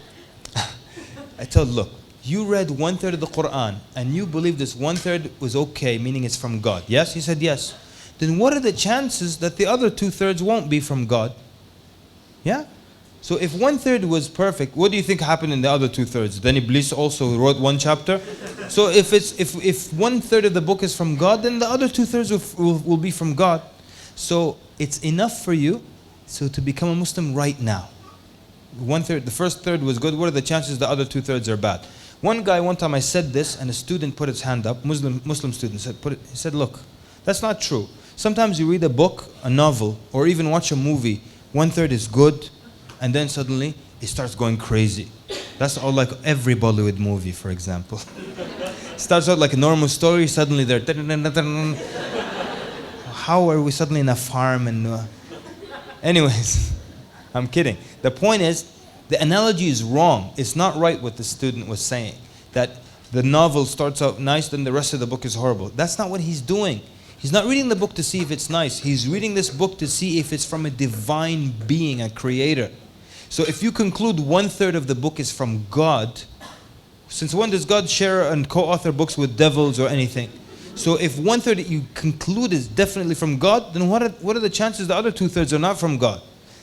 look, you read 1/3 of the Quran and you believe this 1/3 was okay, meaning it's from God. Yes? He said yes. Then what are the chances that the other 2/3 won't be from God? Yeah? So if 1/3 was perfect, what do you think happened in the other 2/3? Then Iblis also wrote one chapter. So if 1/3 of the book is from God, then the other 2/3 will be from God. So it's enough for you to become a Muslim right now. 1/3, the first third was good. What are the chances the other 2/3 are bad? One time I said this, and a student put his hand up. Muslim student he said, look, that's not true. Sometimes you read a book, a novel, or even watch a movie. 1/3 is good, and then suddenly it starts going crazy. That's all, like every Bollywood movie, for example. Starts out like a normal story, suddenly they're... How are we suddenly in a farm? And anyways, I'm kidding. The point is, the analogy is wrong. It's not right what the student was saying. That the novel starts out nice, then the rest of the book is horrible. That's not what he's doing. He's not reading the book to see if it's nice. He's reading this book to see if it's from a divine being, a creator. So if you conclude 1/3 of the book is from God, since when does God share and co-author books with devils or anything? So if 1/3 you conclude is definitely from God, then what are the chances the other 2/3 are not from God?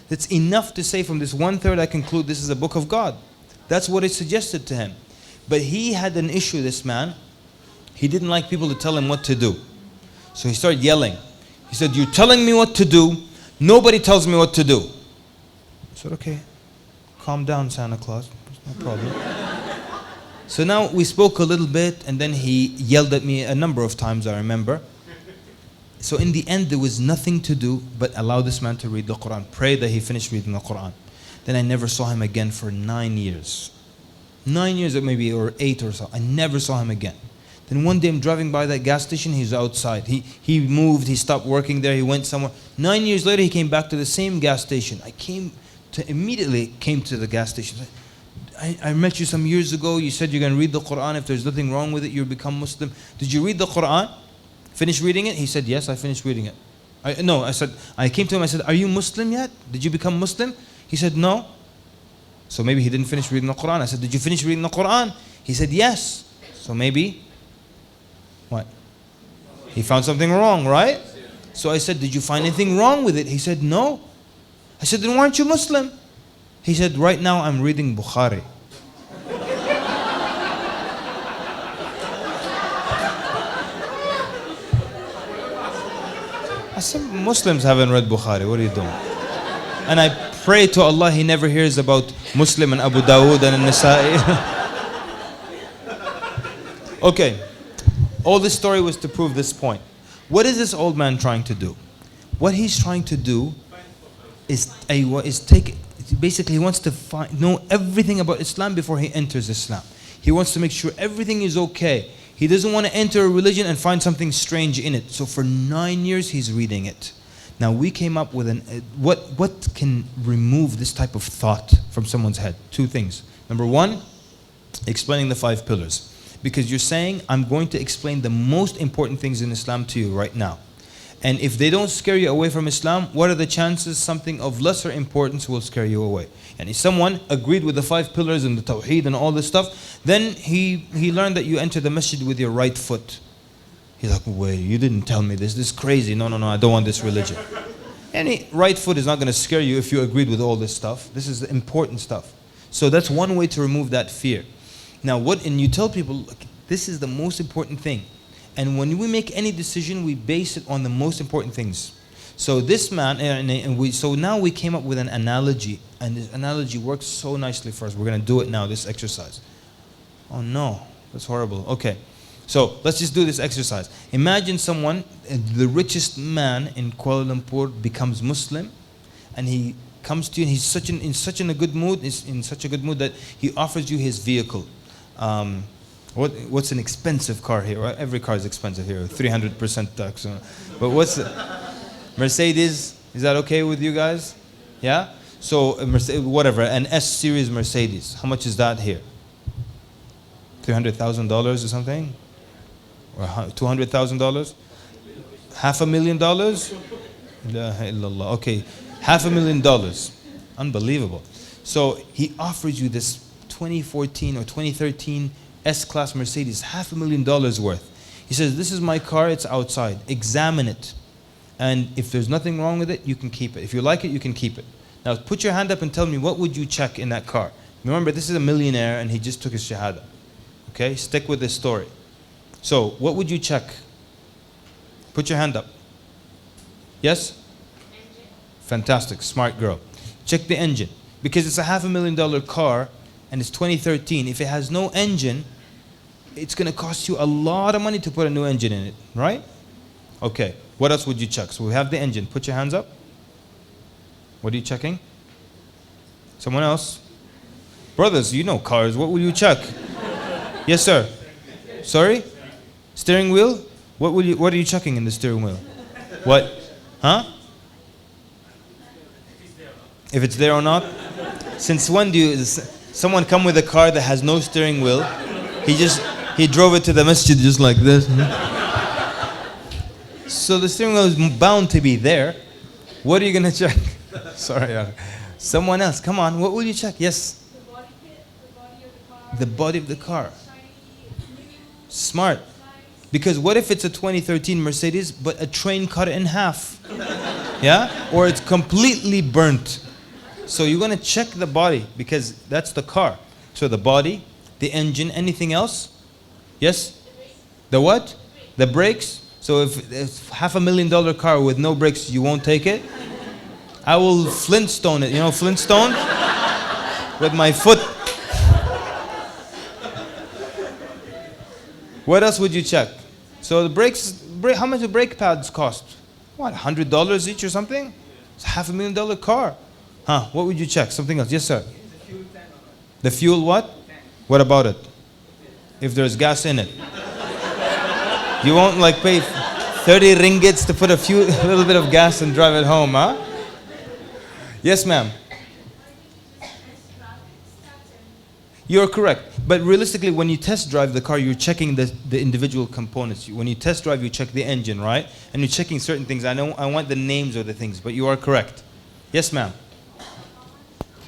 It's enough to say from this 1/3 I conclude this is a book of God. That's what it suggested to him. But he had an issue, this man. He didn't like people to tell him what to do. So he started yelling. He said, you're telling me what to do. Nobody tells me what to do. I said, okay, calm down, Santa Claus. No problem. So now we spoke a little bit, and then he yelled at me a number of times, I remember. So in the end, there was nothing to do but allow this man to read the Quran. Pray that he finished reading the Quran. Then I never saw him again for 9 years. 9 years, maybe, or 8 or so. I never saw him again. Then one day I'm driving by that gas station, he's outside. He moved, he stopped working there, he went somewhere. 9 years later, he came back to the same gas station. I immediately came to the gas station. I met you some years ago, you said you're going to read the Quran. If there's nothing wrong with it, you'll become Muslim. Did you read the Quran? Finish reading it? He said, yes, I finished reading it. I came to him, I said, are you Muslim yet? Did you become Muslim? He said, no. So maybe he didn't finish reading the Quran. I said, did you finish reading the Quran? He said, yes. So maybe, what? He found something wrong, right? So I said, did you find anything wrong with it? He said, no. I said, then why aren't you Muslim? He said, right now I'm reading Bukhari. I said, Muslims haven't read Bukhari. What are you doing? And I pray to Allah he never hears about Muslim and Abu Dawood and Nasa'i. Okay. All this story was to prove this point. What is this old man trying to do? What he's trying to do is basically he wants to know everything about Islam before he enters Islam. He wants to make sure everything is okay. He doesn't want to enter a religion and find something strange in it. So for 9 years he's reading it. Now we came up with what can remove this type of thought from someone's head? 2 things. Number 1, explaining the 5 pillars. Because you're saying, I'm going to explain the most important things in Islam to you right now. And if they don't scare you away from Islam, what are the chances something of lesser importance will scare you away? And if someone agreed with the 5 pillars and the Tawheed and all this stuff, then he learned that you enter the masjid with your right foot. He's like, wait, you didn't tell me this. This is crazy. No, I don't want this religion. Any right foot is not going to scare you if you agreed with all this stuff. This is important stuff. So that's one way to remove that fear. Now, and you tell people, look, this is the most important thing. And when we make any decision, we base it on the most important things. So this man, so now we came up with an analogy, and this analogy works so nicely for us. We're going to do it now, this exercise. Oh no, that's horrible. Okay, so let's just do this exercise. Imagine someone, the richest man in Kuala Lumpur becomes Muslim, and he comes to you, and he's in such a good mood that he offers you his vehicle. What's an expensive car here? Right? Every car is expensive here, 300% tax. But what's Mercedes? Is that okay with you guys? Yeah. So whatever, an S series Mercedes. How much is that here? $300,000 or something, or $200,000? $500,000? La ilaha illallah. Okay, $500,000. Unbelievable. So he offers you this 2014 or 2013 S-Class Mercedes, $500,000 worth. He says, this is my car, it's outside. Examine it. And if there's nothing wrong with it, you can keep it. If you like it, you can keep it. Now put your hand up and tell me, what would you check in that car? Remember, this is a millionaire and he just took his shahada. Okay, stick with this story. So what would you check? Put your hand up. Yes? Engine. Fantastic, smart girl. Check the engine. Because it's a $500,000 car and it's 2013. If it has no engine, it's going to cost you a lot of money to put a new engine in it, right? Okay, what else would you check? So we have the engine. Put your hands up. What are you checking? Someone else? Brothers, you know cars. What will you check? Yes, sir. Sorry? Steering wheel? What are you checking in the steering wheel? What? Huh? If it's there or not? Since when do someone come with a car that has no steering wheel? He drove it to the masjid just like this. So the steering wheel is bound to be there. What are you going to check? Sorry. Someone else. Come on. What will you check? Yes? The body kit, the body of the car. The body of the car. Shiny, it's new, Smart. nice. Because what if it's a 2013 Mercedes, but a train cut it in half? Yeah? Or it's completely burnt. So you're going to check the body because that's the car. So the body, the engine, anything else? Yes? The what? The brakes. So if it's $500,000 car with no brakes, you won't take it? I will Flintstone it. You know Flintstone? With my foot. What else would you check? So the brakes, how much do brake pads cost? What, $100 each or something? It's a $500,000 car. Huh, what would you check? Something else. Yes, sir. The fuel what? What about it? If there's gas in it. You won't like pay 30 ringgits to put a little bit of gas and drive it home, huh? Yes, ma'am. You're correct. But realistically, when you test drive the car, you're checking the individual components. When you test drive, you check the engine, right? And you're checking certain things. I want the names of the things, but you are correct. Yes, ma'am.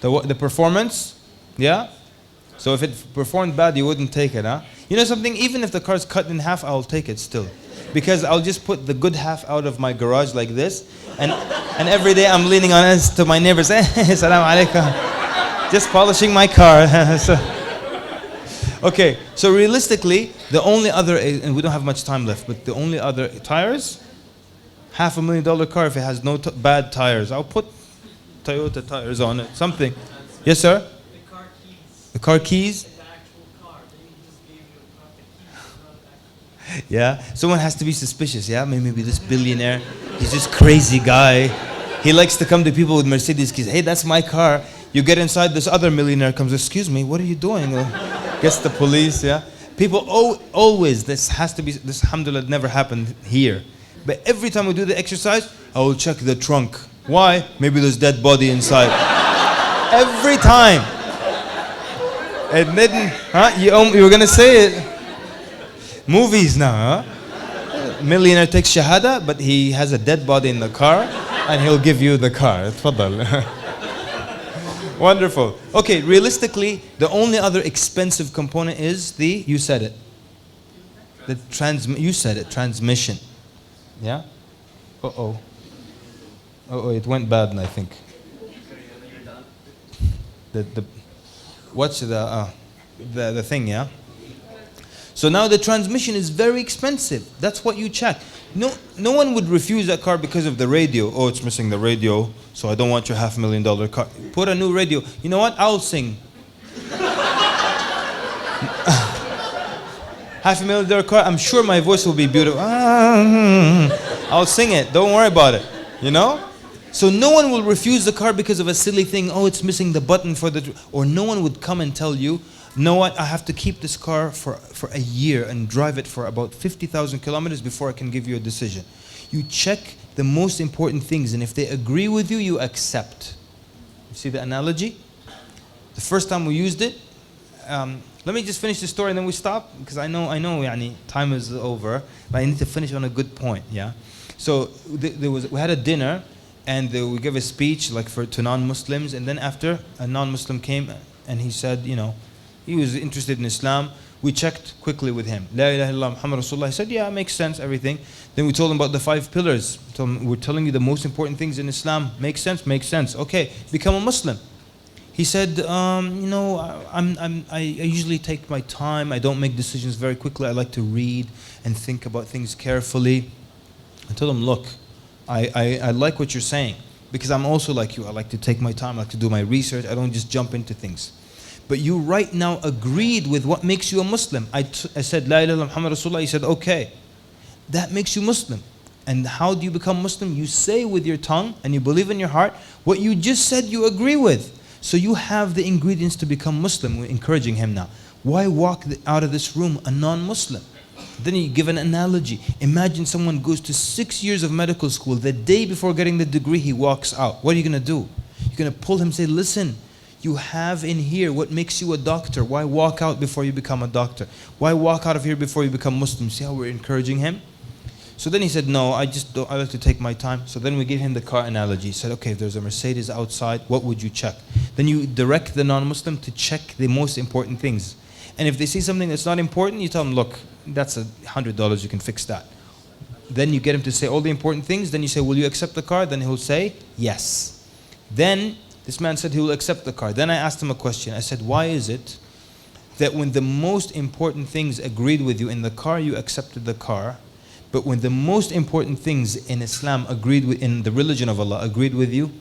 The performance? Yeah? So if it performed bad, you wouldn't take it, huh? You know something? Even if the car's cut in half, I'll take it still. Because I'll just put the good half out of my garage like this. And every day I'm leaning on it to my neighbors. Salam alaikum. Just polishing my car. Okay, so realistically, the only other, and we don't have much time left, but the only other tires, $500,000 car if it has no bad tires. I'll put Toyota tires on it, something. Yes, sir? The car keys. The car keys? The actual car. They just gave you the keys, not the actual. Yeah, someone has to be suspicious, yeah? Maybe this billionaire, he's this crazy guy. He likes to come to people with Mercedes keys. Hey, that's my car. You get inside, this other millionaire comes, excuse me, what are you doing? Gets the police, yeah? People always, this alhamdulillah never happened here. But every time we do the exercise, I will check the trunk. Why? Maybe there's dead body inside. Every time. It didn't, huh? You were gonna say it. Movies now, huh? Millionaire takes shahada, but he has a dead body in the car, and he'll give you the car. Tfaddal. Wonderful. Okay, realistically, the only other expensive component is you said it. You said it, transmission. Yeah? Uh-oh. Uh-oh, it went bad, I think. What's the thing, yeah? So now the transmission is very expensive. That's what you check. No one would refuse that car because of the radio. Oh, it's missing the radio, so I don't want your $500,000 car. Put a new radio. You know what? I'll sing. $500,000 car, I'm sure my voice will be beautiful. I'll sing it. Don't worry about it. You know? So no one will refuse the car because of a silly thing. Oh, it's missing the button for the... Or no one would come and tell you, know what? I have to keep this car for a year and drive it for about 50,000 kilometers before I can give you a decision. You check the most important things, and if they agree with you, you accept. You see the analogy? The first time we used it, let me just finish the story and then we stop, because I know, yani, time is over, but I need to finish on a good point, yeah? So we had a dinner, and we gave a speech like to non-Muslims, and then after a non-Muslim came and he said, you know, he was interested in Islam. We checked quickly with him. La ilaha illallah Muhammad Rasulullah. He said, yeah, it makes sense, everything. Then we told him about the 5 pillars. We're telling you the most important things in Islam. Makes sense, makes sense. Okay, become a Muslim. He said, you know, I usually take my time. I don't make decisions very quickly. I like to read and think about things carefully. I told him, look, I like what you're saying, because I'm also like you. I like to take my time. I like to do my research. I don't just jump into things. But you right now agreed with what makes you a Muslim. I said, La ilaha illallah Muhammad Rasulullah. He said, okay, that makes you Muslim. And how do you become Muslim? You say with your tongue and you believe in your heart what you just said you agree with. So you have the ingredients to become Muslim. We're encouraging him now. Why walk out of this room a non-Muslim? Then you give an analogy. Imagine someone goes to 6 years of medical school. The day before getting the degree, he walks out. What are you going to do? You're going to pull him and say, listen, you have in here what makes you a doctor. Why walk out before you become a doctor? Why walk out of here before you become Muslim? See how we're encouraging him? So then he said, no, I like to take my time. So then we gave him the car analogy. He said, okay, if there's a Mercedes outside, what would you check? Then you direct the non-Muslim to check the most important things. And if they see something that's not important, you tell them, look, that's $100, you can fix that. Then you get him to say all the important things. Then you say, will you accept the car? Then he'll say, yes. Then this man said he will accept the car. Then I asked him a question. I said, why is it that when the most important things agreed with you in the car, you accepted the car, but when the most important things in Islam agreed with, in the religion of Allah agreed with you,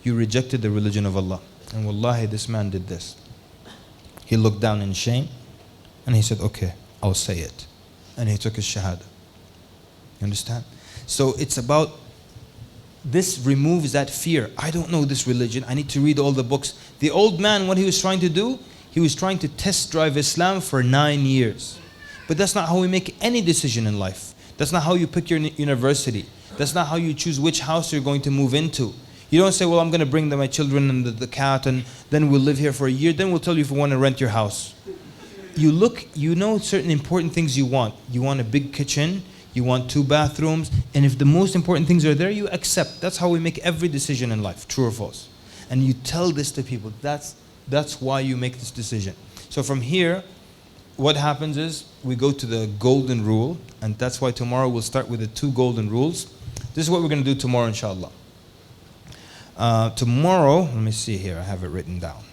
you rejected the religion of Allah? And wallahi, this man did this. He looked down in shame and he said, okay, I'll say it. And he took his shahada. You understand? So it's about, this removes that fear. I don't know this religion. I need to read all the books. The old man, what he was trying to do, he was trying to test drive Islam for 9 years. But that's not how we make any decision in life. That's not how you pick your university. That's not how you choose which house you're going to move into. You don't say, well, I'm going to bring my children and the cat, and then we'll live here for a year. Then we'll tell you if we want to rent your house. You look, you know certain important things you want. You want a big kitchen. You want 2 bathrooms. And if the most important things are there, you accept. That's how we make every decision in life, true or false. And you tell this to people. That's why you make this decision. So from here, what happens is we go to the golden rule. And that's why tomorrow we'll start with the 2 golden rules. This is what we're going to do tomorrow, inshallah. Tomorrow, let me see here. I have it written down.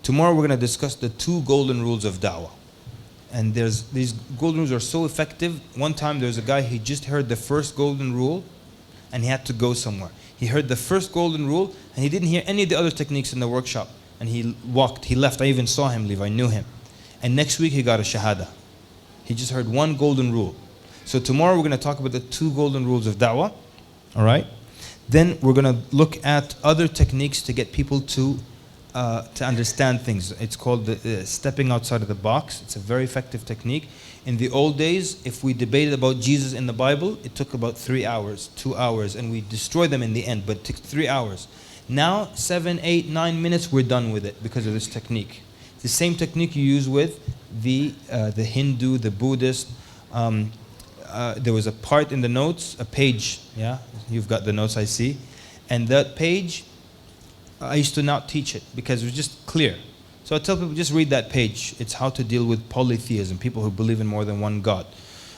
Tomorrow we're going to discuss the 2 golden rules of da'wah. And these golden rules are so effective. One time there's a guy, he just heard the first golden rule and he had to go somewhere. He heard the first golden rule and he didn't hear any of the other techniques in the workshop. And he walked, he left. I even saw him leave, I knew him. And next week he got a shahada. He just heard 1 golden rule. So tomorrow we're going to talk about the 2 golden rules of da'wah. All right? Then we're going to look at other techniques to get people to understand things. It's called the stepping outside of the box. It's a very effective technique. In the old days, if we debated about Jesus in the Bible, it took about 3 hours, 2 hours, and we destroyed them in the end, but it took 3 hours. Now, 7, 8, 9 minutes, we're done with it because of this technique. The same technique you use with the Hindu, the Buddhist. There was a part in the notes, a page, yeah? You've got the notes, I see. And that page, I used to not teach it because it was just clear. So I tell people, just read that page. It's how to deal with polytheism, people who believe in more than one God.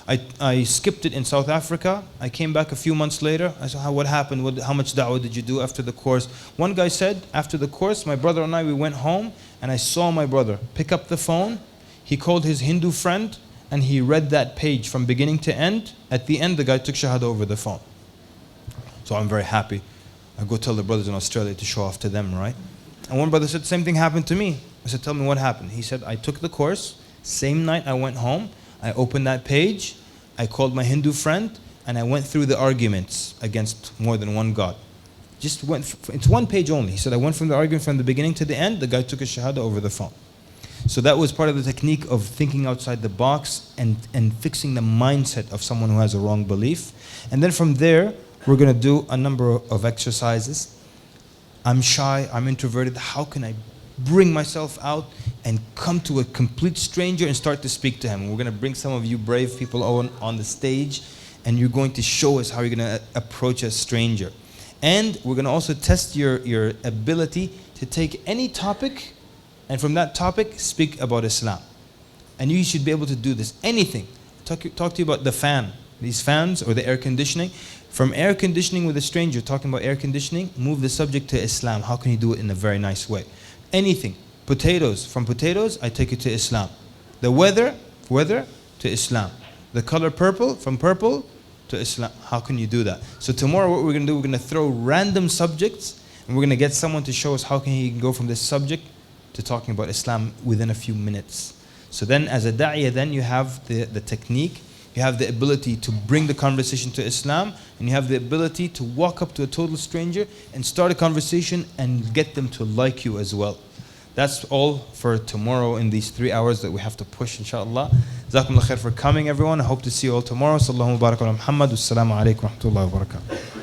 I skipped it in South Africa. I came back a few months later. I said, what happened? How much da'wah did you do after the course? One guy said, after the course, my brother and I, we went home and I saw my brother pick up the phone. He called his Hindu friend and he read that page from beginning to end. At the end, the guy took Shahada over the phone. So I'm very happy. I go tell the brothers in Australia to show off to them, right? And one brother said, the same thing happened to me. I said, tell me what happened. He said, I took the course. Same night I went home. I opened that page. I called my Hindu friend and I went through the arguments against more than one God. Just went, it's one page only. He said, I went from the argument from the beginning to the end. The guy took a Shahada over the phone. So that was part of the technique of thinking outside the box and fixing the mindset of someone who has a wrong belief. And then from there, we're going to do a number of exercises. I'm shy, I'm introverted. How can I bring myself out and come to a complete stranger and start to speak to him? We're going to bring some of you brave people on the stage, and you're going to show us how you're going to approach a stranger. And we're going to also test your ability to take any topic and from that topic speak about Islam. And you should be able to do this. Anything. Talk to you about the fan, these fans or the air conditioning. From air conditioning with a stranger, talking about air conditioning, move the subject to Islam. How can you do it in a very nice way? Anything. Potatoes. From potatoes, I take it to Islam. The weather to Islam. The color purple, from purple to Islam. How can you do that? So tomorrow what we're going to do, we're going to throw random subjects and we're going to get someone to show us how can he go from this subject to talking about Islam within a few minutes. So then as a da'iyah, then you have the technique, you have the ability to bring the conversation to Islam, and you have the ability to walk up to a total stranger and start a conversation and get them to like you as well. That's all for tomorrow in these 3 hours that we have to push, inshallah. Jazakumullah khair for coming, everyone. I hope to see you all tomorrow. Sallallahu barak ala Muhammad. Wassalamu alaikum wa rahmatullahi wa barakatuh.